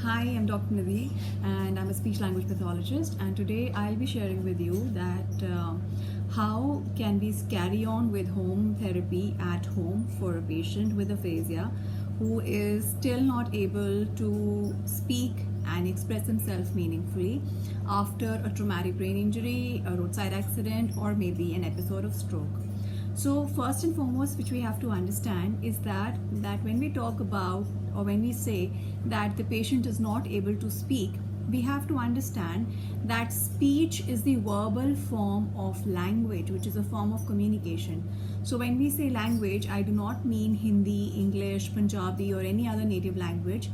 Hi, I'm Dr. Nidhi and I'm a speech language pathologist, and today I'll be sharing with you that how can we carry on with home therapy at home for a patient with aphasia who is still not able to speak and express himself meaningfully after a traumatic brain injury, a roadside accident, or maybe an episode of stroke. So first and foremost, which we have to understand is that when we talk about or when we say that the patient is not able to speak, we have to understand that speech is the verbal form of language, which is a form of communication. So when we say language, I do not mean Hindi, English, Punjabi, or any other native language,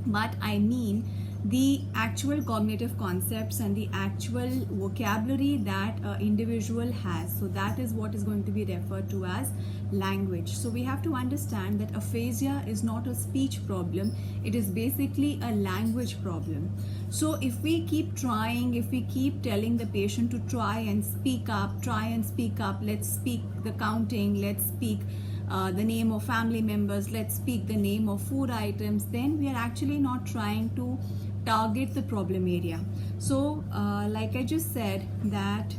but I mean the actual cognitive concepts and the actual vocabulary that an individual has. So that is what is going to be referred to as language. So we have to understand that aphasia is not a speech problem, it is basically a language problem. So if we keep trying, if we keep telling the patient to try and speak up, let's speak the counting, let's speak the name of family members, let's speak the name of food items, then we are actually not trying to target the problem area. So like I just said, that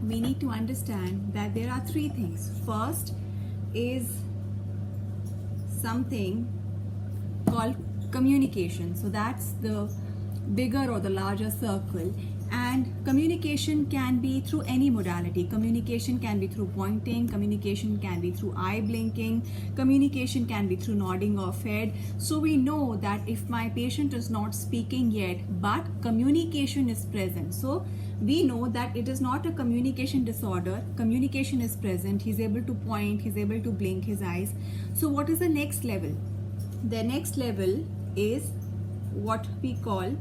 we need to understand that there are three things. First is something called communication. So that's the bigger or the larger circle, and communication can be through any modality. Communication can be through pointing, communication can be through eye blinking, communication can be through nodding of head. So we know that if my patient is not speaking yet but communication is present, so we know that it is not a communication disorder, communication is present, he's able to point, he's able to blink his eyes. So what is the next level? The next level is what we call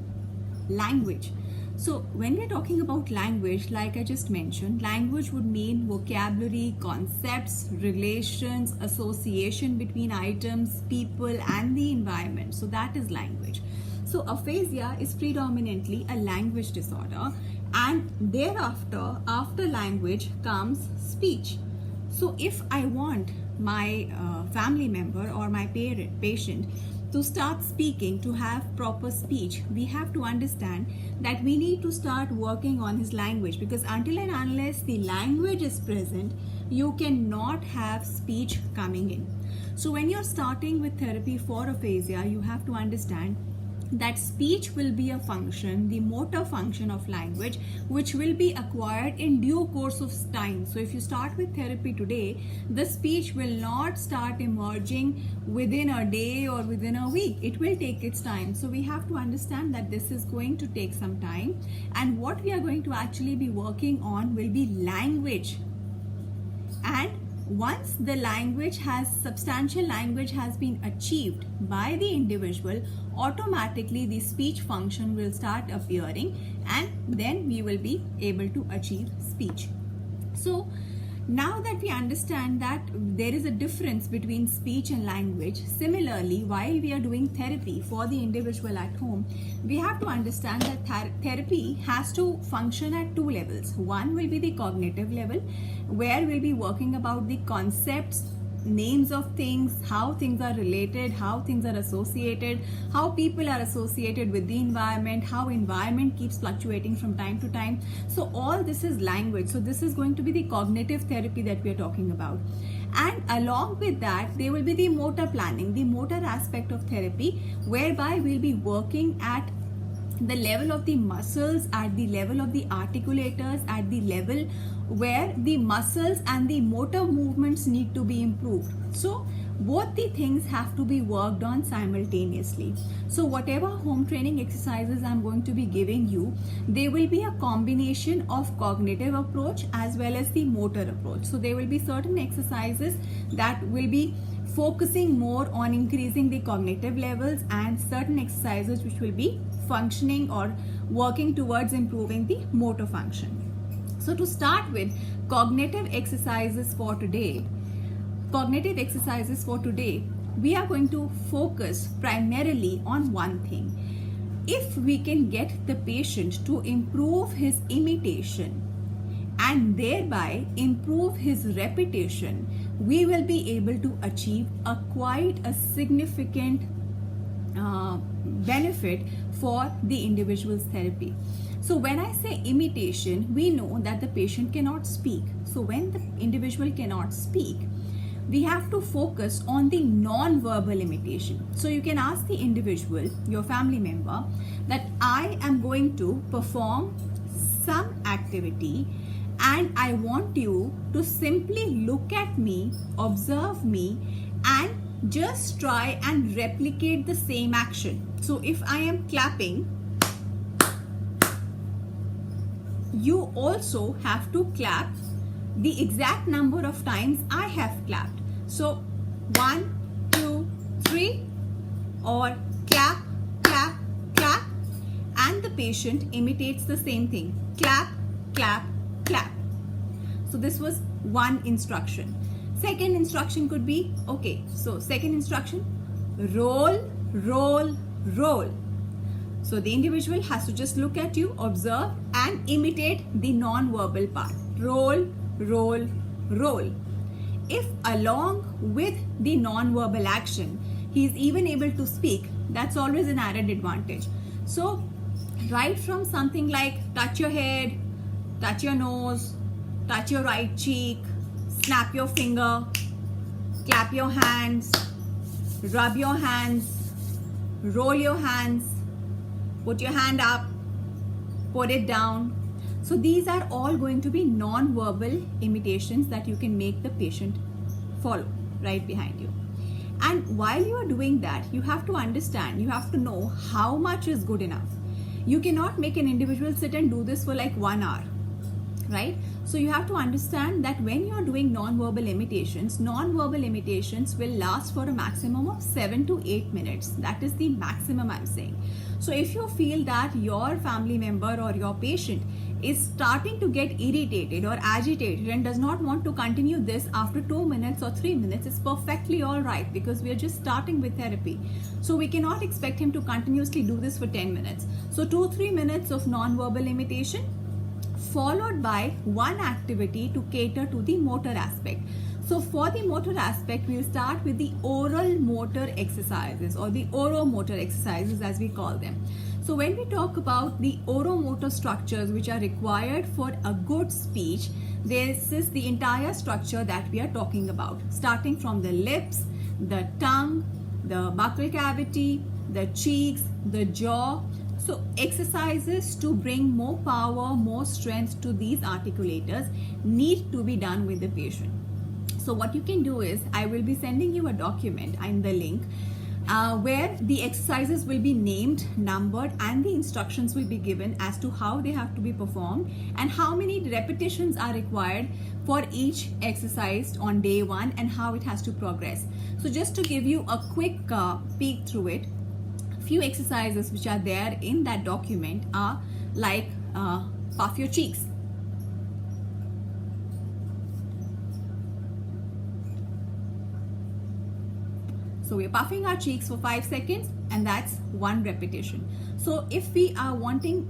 language. So when we're talking about language, like I just mentioned, language would mean vocabulary, concepts, relations, association between items, people, and the environment. So that is language. So aphasia is predominantly a language disorder, and thereafter, after language comes speech. So if I want my family member or my patient to start speaking, to have proper speech, we have to understand that we need to start working on his language, because until and unless the language is present, you cannot have speech coming in. So when you're starting with therapy for aphasia, you have to understand that speech will be a function, the motor function of language, which will be acquired in due course of time. So if you start with therapy today, the speech will not start emerging within a day or within a week. It will take its time. So we have to understand that this is going to take some time, and what we are going to actually be working on will be language. And once the substantial language has been achieved by the individual, automatically the speech function will start appearing, and then we will be able to achieve speech. So now that we understand that there is a difference between speech and language, similarly, while we are doing therapy for the individual at home, we have to understand that therapy has to function at two levels. One will be the cognitive level, where we'll be working about the concepts, names of things, how things are related, how things are associated, how people are associated with the environment, how environment keeps fluctuating from time to time. So all this is language. So this is going to be the cognitive therapy that we are talking about. And along with that, there will be the motor planning, the motor aspect of therapy, whereby we'll be working at the level of the muscles, at the level of the articulators, at the level where the muscles and the motor movements need to be improved. So both the things have to be worked on simultaneously. So whatever home training exercises I'm going to be giving you, they will be a combination of cognitive approach as well as the motor approach. So there will be certain exercises that will be focusing more on increasing the cognitive levels, and certain exercises which will be functioning or working towards improving the motor function. So to start with, cognitive exercises for today, we are going to focus primarily on one thing. If we can get the patient to improve his imitation and thereby improve his repetition, we will be able to achieve quite a significant benefit for the individual's therapy. So when I say imitation, we know that the patient cannot speak. So when the individual cannot speak, we have to focus on the non-verbal imitation. So you can ask the individual, your family member, that I am going to perform some activity and I want you to simply look at me, observe me, and just try and replicate the same action. So if I am clapping, you also have to clap the exact number of times I have clapped. So 1, 2, 3, or clap, clap, clap, and the patient imitates the same thing. Clap, clap, clap. So this was one instruction. Second instruction could be, okay, so second instruction, roll, roll, roll. So the individual has to just look at you, observe, and imitate the non-verbal part. Roll, roll, roll. If along with the non-verbal action, he is even able to speak, that's always an added advantage. So right from something like touch your head, touch your nose, touch your right cheek, snap your finger, clap your hands, rub your hands, roll your hands, put your hand up, put it down. So these are all going to be non-verbal imitations that you can make the patient follow right behind you. And while you are doing that, you have to understand, you have to know how much is good enough. You cannot make an individual sit and do this for like 1 hour, right? So you have to understand that when you're doing non-verbal imitations will last for a maximum of 7 to 8 minutes. That is the maximum I'm saying. So if you feel that your family member or your patient is starting to get irritated or agitated and does not want to continue this after 2 minutes or 3 minutes, it's perfectly all right, because we are just starting with therapy. So we cannot expect him to continuously do this for 10 minutes. So 2-3 minutes of non-verbal imitation, followed by one activity to cater to the motor aspect. So for the motor aspect, we'll start with the oral motor exercises, or the oromotor exercises as we call them. So when we talk about the oromotor structures which are required for a good speech, this is the entire structure that we are talking about, starting from the lips, the tongue, the buccal cavity, the cheeks, the jaw. So exercises to bring more power, more strength to these articulators need to be done with the patient. So what you can do is, I will be sending you a document in the link where the exercises will be named, numbered, and the instructions will be given as to how they have to be performed and how many repetitions are required for each exercise on day 1 and how it has to progress. So just to give you a quick peek through it, few exercises which are there in that document are like puff your cheeks. So we're puffing our cheeks for 5 seconds, and that's 1 repetition. So if we are wanting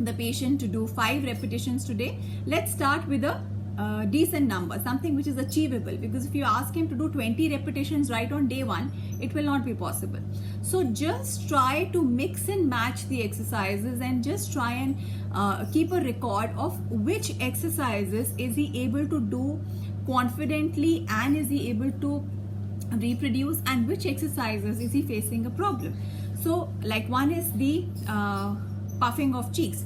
the patient to do 5 repetitions today, let's start with a decent number, something which is achievable, because if you ask him to do 20 repetitions right on day 1, it will not be possible. So just try to mix and match the exercises and just try and keep a record of which exercises is he able to do confidently and is he able to reproduce, and which exercises is he facing a problem. So like one is the puffing of cheeks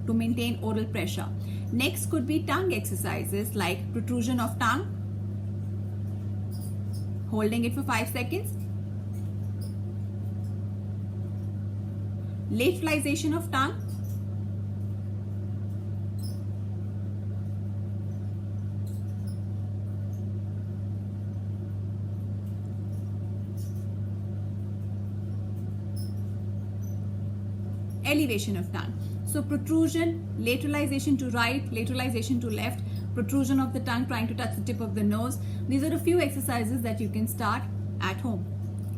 to maintain oral pressure. Next could be tongue exercises like protrusion of tongue, holding it for 5 seconds, lateralization of tongue, elevation of tongue. So protrusion, lateralization to right, lateralization to left, protrusion of the tongue trying to touch the tip of the nose. These are a few exercises that you can start at home.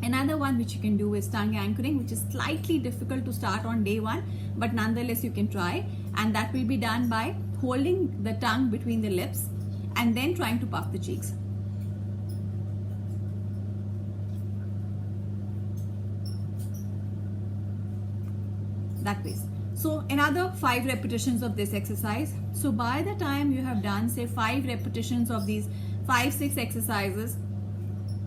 Another one which you can do is tongue anchoring, which is slightly difficult to start on day 1, but nonetheless you can try, and that will be done by holding the tongue between the lips and then trying to puff the cheeks. that way. So another 5 repetitions of this exercise. So by the time you have done say 5 repetitions of these 5-6 exercises,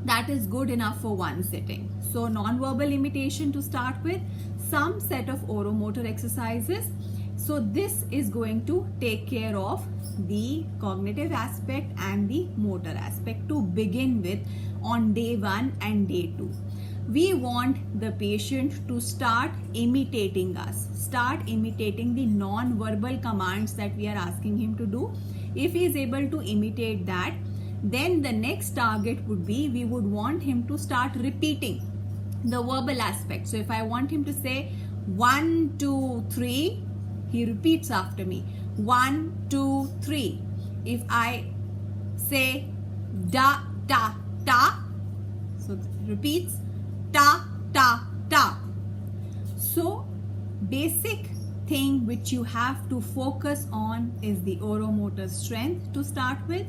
that is good enough for one sitting. So non-verbal imitation to start with, some set of oromotor exercises. So this is going to take care of the cognitive aspect and the motor aspect to begin with on day 1 and day 2. We want the patient to start imitating us, start imitating the non-verbal commands that we are asking him to do. If he is able to imitate that, then the next target would be, we would want him to start repeating the verbal aspect. So if I want him to say 1, 2, 3, he repeats after me 1, 2, 3. If I say da, ta, ta, so it repeats ta, ta, ta. So basic thing which you have to focus on is the oromotor strength to start with,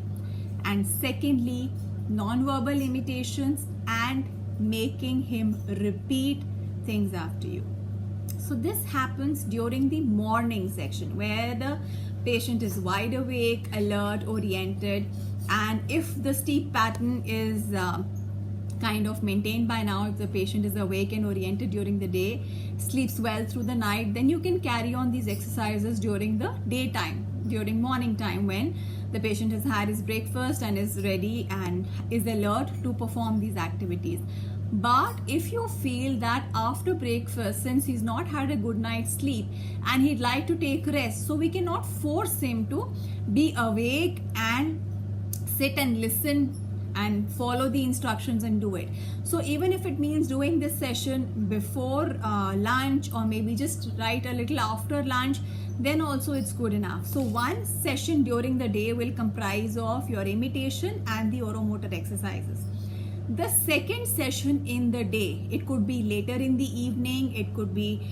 and secondly non-verbal imitations and making him repeat things after you. So this happens during the morning section where the patient is wide awake, alert, oriented, and if the sleep pattern is kind of maintained by now, if the patient is awake and oriented during the day, sleeps well through the night, then you can carry on these exercises during the daytime, during morning time when the patient has had his breakfast and is ready and is alert to perform these activities. But if you feel that after breakfast, since he's not had a good night's sleep and he'd like to take rest, so we cannot force him to be awake and sit and listen and follow the instructions and do it. So even if it means doing this session before lunch or maybe just right a little after lunch, then also it's good enough. So one session during the day will comprise of your imitation and the oromotor exercises. The second session in the day, it could be later in the evening, it could be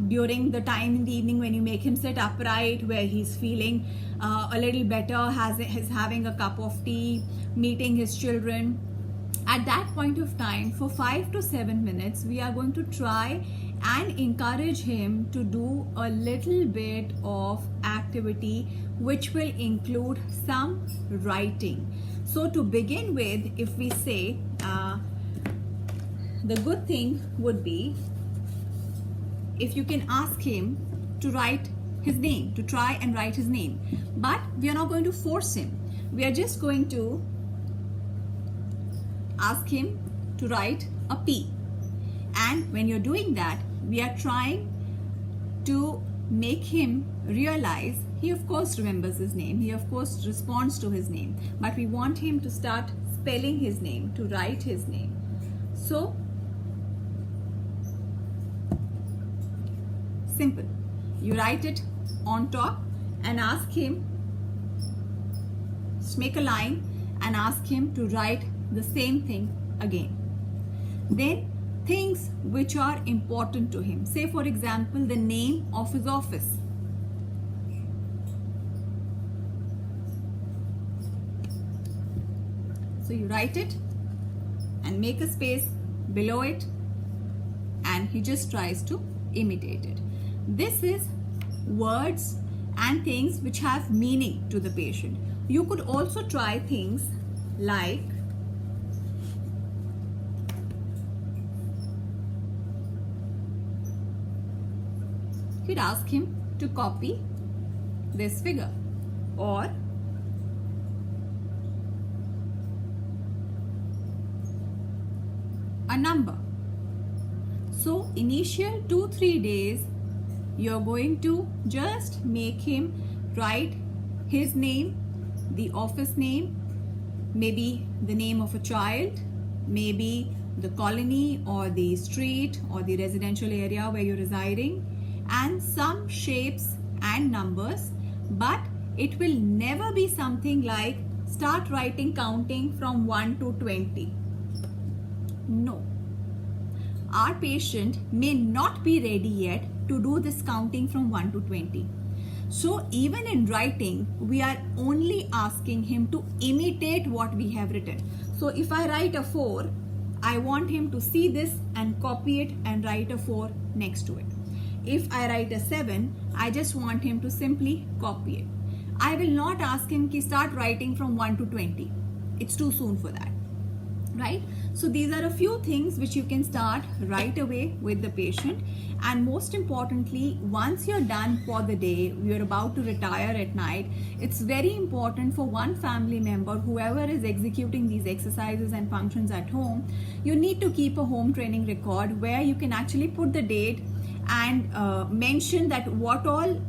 during the time in the evening when you make him sit upright, where he's feeling a little better, is having a cup of tea, meeting his children. At that point of time, for 5 to 7 minutes, we are going to try and encourage him to do a little bit of activity which will include some writing. So to begin with, if we say the good thing would be if you can ask him to write his name, to try and write his name. But we are not going to force him. We are just going to ask him to write a P. And when you're doing that, we are trying to make him realize he of course remembers his name, he of course responds to his name, but we want him to start spelling his name, to write his name. So simple, you write it on top and ask him, just make a line and ask him to write the same thing again. Then things which are important to him, say for example the name of his office. So you write it and make a space below it, and he just tries to imitate it. This is words and things which have meaning to the patient. You could also try things like you'd ask him to copy this figure or a number. So initial 2-3 days you're going to just make him write his name, the office name, maybe the name of a child, maybe the colony or the street or the residential area where you're residing, and some shapes and numbers. But it will never be something like start writing counting from 1 to 20. No. Our patient may not be ready yet to do this counting from 1 to 20. So even in writing, we are only asking him to imitate what we have written. So if I write a 4, I want him to see this and copy it and write a 4 next to it. if I write a 7, I just want him to simply copy it. I will not ask him to start writing from 1 to 20. It's too soon for that, right? So these are a few things which you can start right away with the patient. And most importantly, once you're done for the day, you're about to retire at night, it's very important for one family member, whoever is executing these exercises and functions at home, you need to keep a home training record where you can actually put the date and mention that what all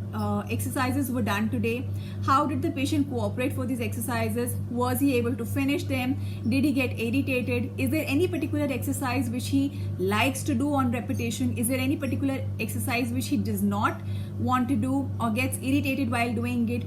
exercises were done today, how did the patient cooperate for these exercises, was he able to finish them, did he get irritated, is there any particular exercise which he likes to do on repetition, is there any particular exercise which he does not want to do or gets irritated while doing it.